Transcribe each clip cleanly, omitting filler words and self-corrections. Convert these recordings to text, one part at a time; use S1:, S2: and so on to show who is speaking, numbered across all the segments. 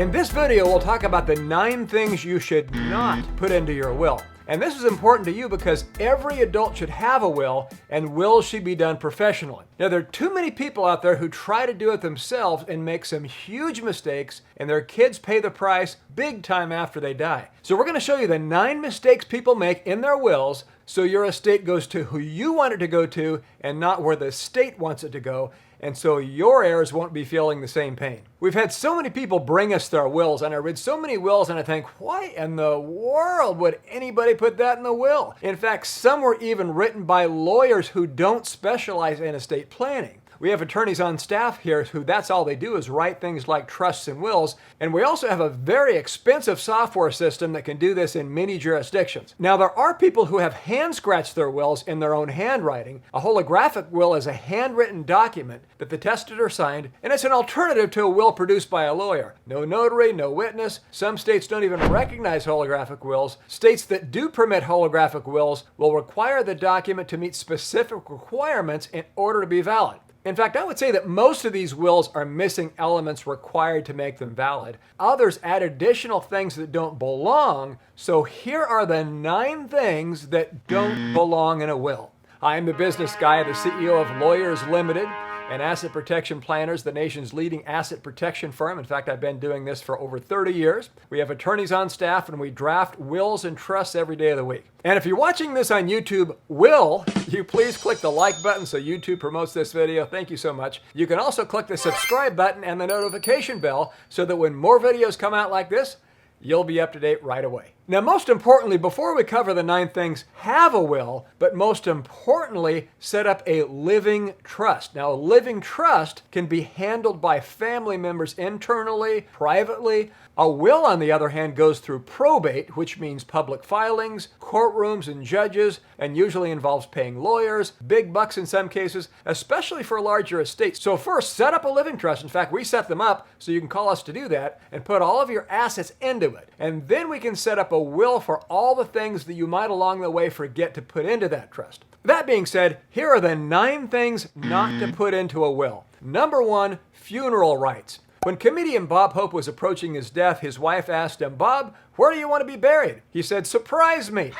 S1: In this video, we'll talk about the 9 things you should not put into your will. And this is important to you because every adult should have a will, and wills should be done professionally. Now, there are too many people out there who try to do it themselves and make some huge mistakes, and their kids pay the price big time after they die. So we're going to show you the 9 mistakes people make in their wills so your estate goes to who you want it to go to and not where the estate wants it to go, and so your heirs won't be feeling the same pain. We've had so many people bring us their wills, and I read so many wills and I think, why in the world would anybody put that in the will? In fact, some were even written by lawyers who don't specialize in estate planning. We have attorneys on staff here who that's all they do is write things like trusts and wills. And we also have a very expensive software system that can do this in many jurisdictions. Now, there are people who have hand-scratched their wills in their own handwriting. A holographic will is a handwritten document that the testator signed, and it's an alternative to a will produced by a lawyer. No notary, no witness. Some states don't even recognize holographic wills. States that do permit holographic wills will require the document to meet specific requirements in order to be valid. In fact, I would say that most of these wills are missing elements required to make them valid. Others add additional things that don't belong. So here are the 9 things that don't belong in a will. I am the business guy, the CEO of Lawyers Limited and Asset Protection Planners, the nation's leading asset protection firm. In fact, I've been doing this for over 30 years. We have attorneys on staff and we draft wills and trusts every day of the week. And if you're watching this on YouTube, will you please click the like button so YouTube promotes this video? Thank you so much. You can also click the subscribe button and the notification bell so that when more videos come out like this, you'll be up to date right away. Now, most importantly, before we cover the 9 things, have a will, but most importantly, set up a living trust. Now, a living trust can be handled by family members internally, privately. A will, on the other hand, goes through probate, which means public filings, courtrooms, and judges, and usually involves paying lawyers, big bucks in some cases, especially for larger estates. So first, set up a living trust. In fact, we set them up so you can call us to do that and put all of your assets into it. And then we can set up a will for all the things that you might along the way forget to put into that trust. That being said, here are the 9 things not to put into a will. Number 1, funeral rights. When comedian Bob Hope was approaching his death, his wife asked him, "Bob, where do you want to be buried?" He said, "Surprise me."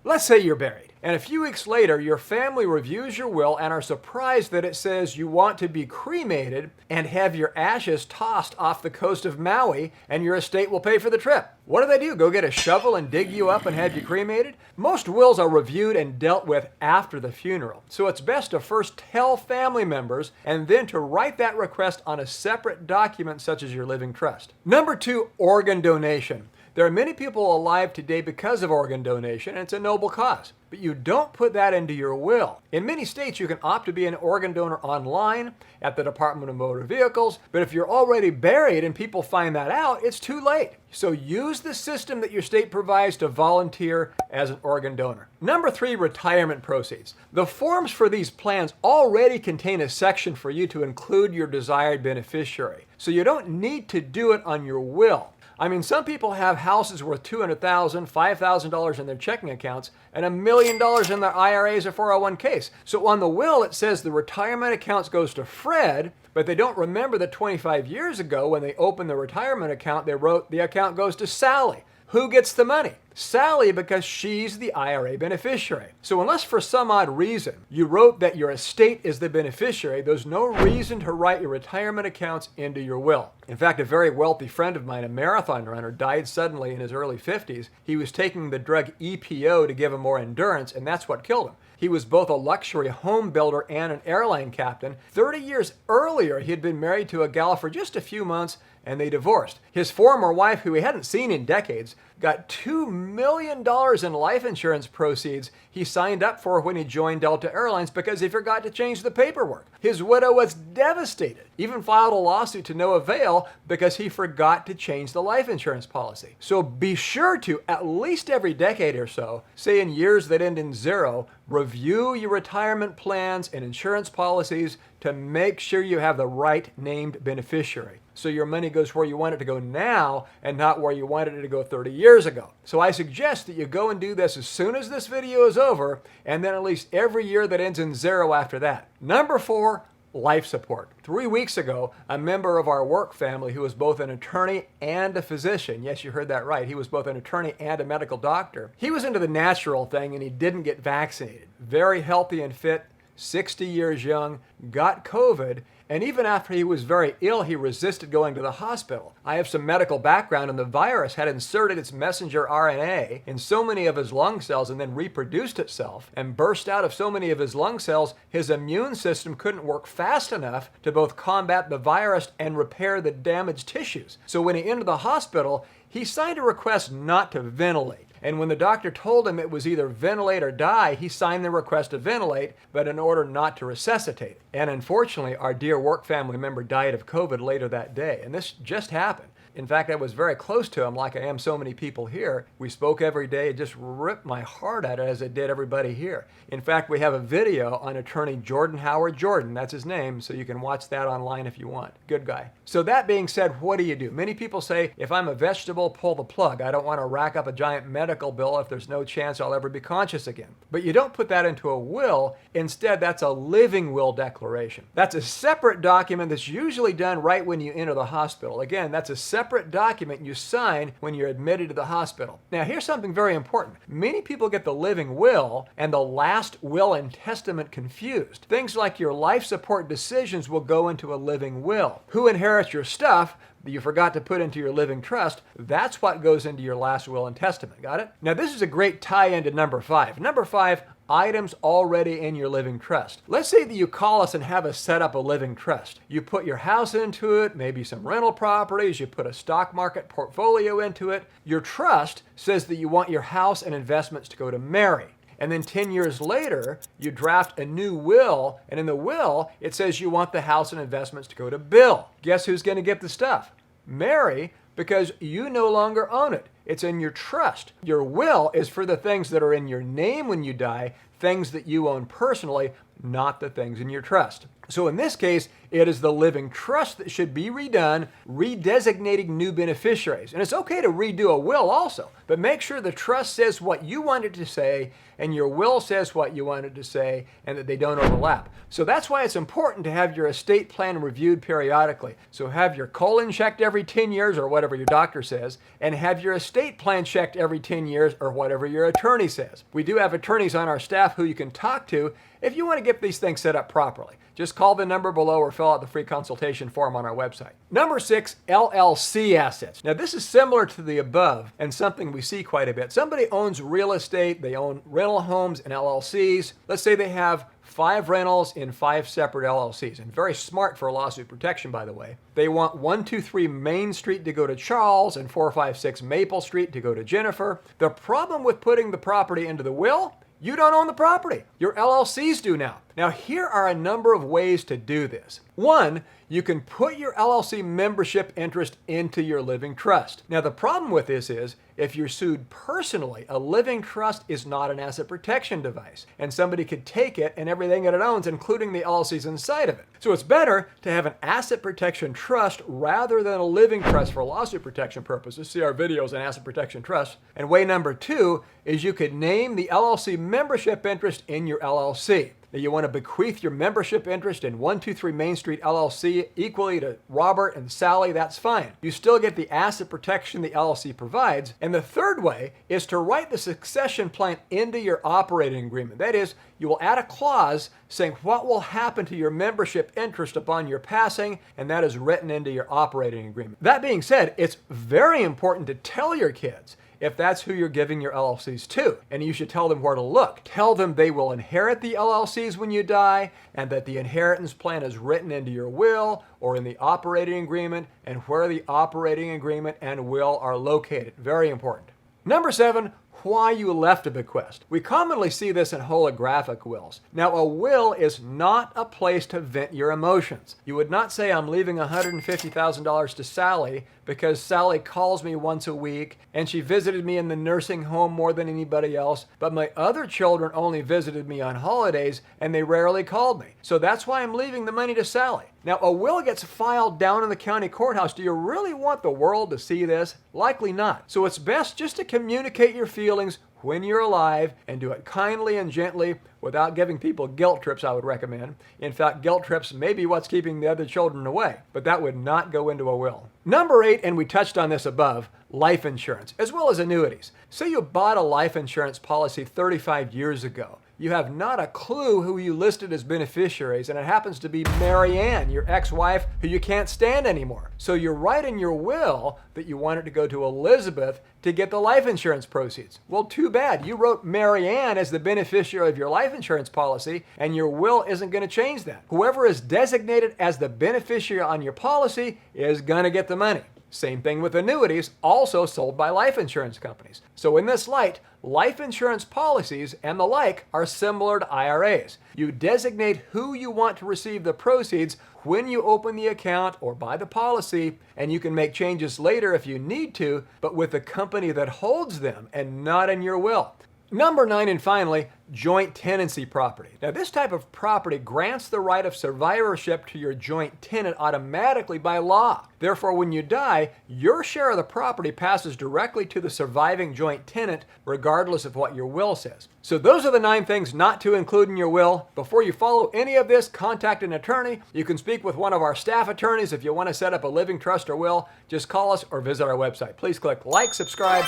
S1: Let's say you're buried, and a few weeks later, your family reviews your will and are surprised that it says you want to be cremated and have your ashes tossed off the coast of Maui, and your estate will pay for the trip. What do? Go get a shovel and dig you up and have you cremated? Most wills are reviewed and dealt with after the funeral, so it's best to first tell family members and then to write that request on a separate document such as your living trust. Number 2, organ donation. There are many people alive today because of organ donation, and it's a noble cause. But you don't put that into your will. In many states, you can opt to be an organ donor online at the Department of Motor Vehicles, but if you're already buried and people find that out, it's too late. So use the system that your state provides to volunteer as an organ donor. Number 3, retirement proceeds. The forms for these plans already contain a section for you to include your desired beneficiary, so you don't need to do it on your will. I mean, some people have houses worth $200,000, $5,000 in their checking accounts, and $1 million in their IRAs or 401ks. So on the will, it says the retirement accounts goes to Fred, but they don't remember that 25 years ago when they opened the retirement account, they wrote the account goes to Sally. Who gets the money? Sally, because she's the IRA beneficiary. So unless for some odd reason you wrote that your estate is the beneficiary, there's no reason to write your retirement accounts into your will. In fact, a very wealthy friend of mine, a marathon runner, died suddenly in his early 50s. He was taking the drug EPO to give him more endurance, and that's what killed him. He was both a luxury home builder and an airline captain. 30 years earlier, he had been married to a gal for just a few months, and they divorced. His former wife, who he hadn't seen in decades, got $2 million in life insurance proceeds he signed up for when he joined Delta Airlines because he forgot to change the paperwork. His widow was devastated, even filed a lawsuit to no avail because he forgot to change the life insurance policy. So be sure to, at least every decade or so, say in years that end in 0, review your retirement plans and insurance policies to make sure you have the right named beneficiary, so your money goes where you want it to go now and not where you wanted it to go 30 years ago. So I suggest that you go and do this as soon as this video is over, and then at least every year that ends in 0 after that. Number 4, life support. 3 weeks ago, a member of our work family who was both an attorney and a physician, yes, you heard that right, he was both an attorney and a medical doctor, he was into the natural thing and he didn't get vaccinated. Very healthy and fit, 60 years young, got COVID, and even after he was very ill, he resisted going to the hospital. I have some medical background, and the virus had inserted its messenger RNA in so many of his lung cells and then reproduced itself and burst out of so many of his lung cells, his immune system couldn't work fast enough to both combat the virus and repair the damaged tissues. So when he entered the hospital, he signed a request not to ventilate. And when the doctor told him it was either ventilate or die, he signed the request to ventilate, but in order not to resuscitate. And unfortunately, our dear work family member died of COVID later that day. And this just happened. In fact, I was very close to him, like I am so many people here. We spoke every day. It just ripped my heart out as it did everybody here. In fact, we have a video on attorney Jordan Howard Jordan. That's his name, so you can watch that online if you want. Good guy. So that being said, what do? Many people say, if I'm a vegetable, pull the plug. I don't want to rack up a giant medical bill if there's no chance I'll ever be conscious again. But you don't put that into a will. Instead, that's a living will declaration. That's a separate document that's usually done right when you enter the hospital. Again, that's a separate document you sign when you're admitted to the hospital. Now, here's something very important. Many people get the living will and the last will and testament confused. Things like your life support decisions will go into a living will. Who inherits your stuff that you forgot to put into your living trust, that's what goes into your last will and testament. Got it? Now, this is a great tie-in to number 5. Number 5, items already in your living trust. Let's say that you call us and have us set up a living trust. You put your house into it, maybe some rental properties, you put a stock market portfolio into it. Your trust says that you want your house and investments to go to Mary. And then 10 years later, you draft a new will, and in the will, it says you want the house and investments to go to Bill. Guess who's going to get the stuff? Mary, because you no longer own it. It's in your trust. Your will is for the things that are in your name when you die, things that you own personally, not the things in your trust. So in this case, it is the living trust that should be redone, redesignating new beneficiaries. And it's okay to redo a will also, but make sure the trust says what you want it to say and your will says what you want it to say and that they don't overlap. So that's why it's important to have your estate plan reviewed periodically. So have your colon checked every 10 years or whatever your doctor says, and have your estate plan checked every 10 years or whatever your attorney says. We do have attorneys on our staff who you can talk to if you want to get these things set up properly. Just call the number below or fill out the free consultation form on our website. Number 6, LLC assets. Now this is similar to the above and something we see quite a bit. Somebody owns real estate, they own rental homes and LLCs. Let's say they have 5 rentals in 5 separate LLCs, and very smart for lawsuit protection, by the way. They want 123 Main Street to go to Charles and 456 Maple Street to go to Jennifer. The problem with putting the property into the will, you don't own the property. Your LLCs do now. Now, here are a number of ways to do this. 1, you can put your LLC membership interest into your living trust. Now, the problem with this is if you're sued personally, a living trust is not an asset protection device, and somebody could take it and everything that it owns, including the LLCs inside of it. So it's better to have an asset protection trust rather than a living trust for lawsuit protection purposes. See our videos on asset protection trusts. And way number 2 is you could name the LLC membership interest in your LLC. Now you want to bequeath your membership interest in 123 Main Street LLC equally to Robert and Sally, that's fine. You still get the asset protection the LLC provides. And the third way is to write the succession plan into your operating agreement. That is, you will add a clause saying what will happen to your membership interest upon your passing, and that is written into your operating agreement. That being said, it's very important to tell your kids if that's who you're giving your LLCs to. And you should tell them where to look. Tell them they will inherit the LLCs when you die, and that the inheritance plan is written into your will or in the operating agreement, and where the operating agreement and will are located. Very important. Number 7, why you left a bequest. We commonly see this in holographic wills. Now, a will is not a place to vent your emotions. You would not say, I'm leaving $150,000 to Sally because Sally calls me once a week and she visited me in the nursing home more than anybody else, but my other children only visited me on holidays and they rarely called me. So that's why I'm leaving the money to Sally. Now, a will gets filed down in the county courthouse. Do you really want the world to see this? Likely not. So it's best just to communicate your feelings when you're alive and do it kindly and gently without giving people guilt trips, I would recommend. In fact, guilt trips may be what's keeping the other children away, but that would not go into a will. Number 8, and we touched on this above, life insurance, as well as annuities. Say you bought a life insurance policy 35 years ago. You have not a clue who you listed as beneficiaries, and it happens to be Mary Ann, your ex-wife, who you can't stand anymore. So you write in your will that you want it to go to Elizabeth to get the life insurance proceeds. Well, too bad. You wrote Mary Ann as the beneficiary of your life insurance policy, and your will isn't going to change that. Whoever is designated as the beneficiary on your policy is going to get the money. Same thing with annuities, also sold by life insurance companies. So in this light, life insurance policies and the like are similar to IRAs. You designate who you want to receive the proceeds when you open the account or buy the policy, and you can make changes later if you need to, but with the company that holds them and not in your will. Number 9, and finally, joint tenancy property. Now, this type of property grants the right of survivorship to your joint tenant automatically by law. Therefore, when you die, your share of the property passes directly to the surviving joint tenant, regardless of what your will says. So those are the 9 things not to include in your will. Before you follow any of this, contact an attorney. You can speak with one of our staff attorneys if you want to set up a living trust or will. Just call us or visit our website. Please click like, subscribe,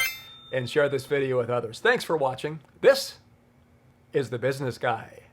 S1: and share this video with others. Thanks for watching. This is The Business Guy.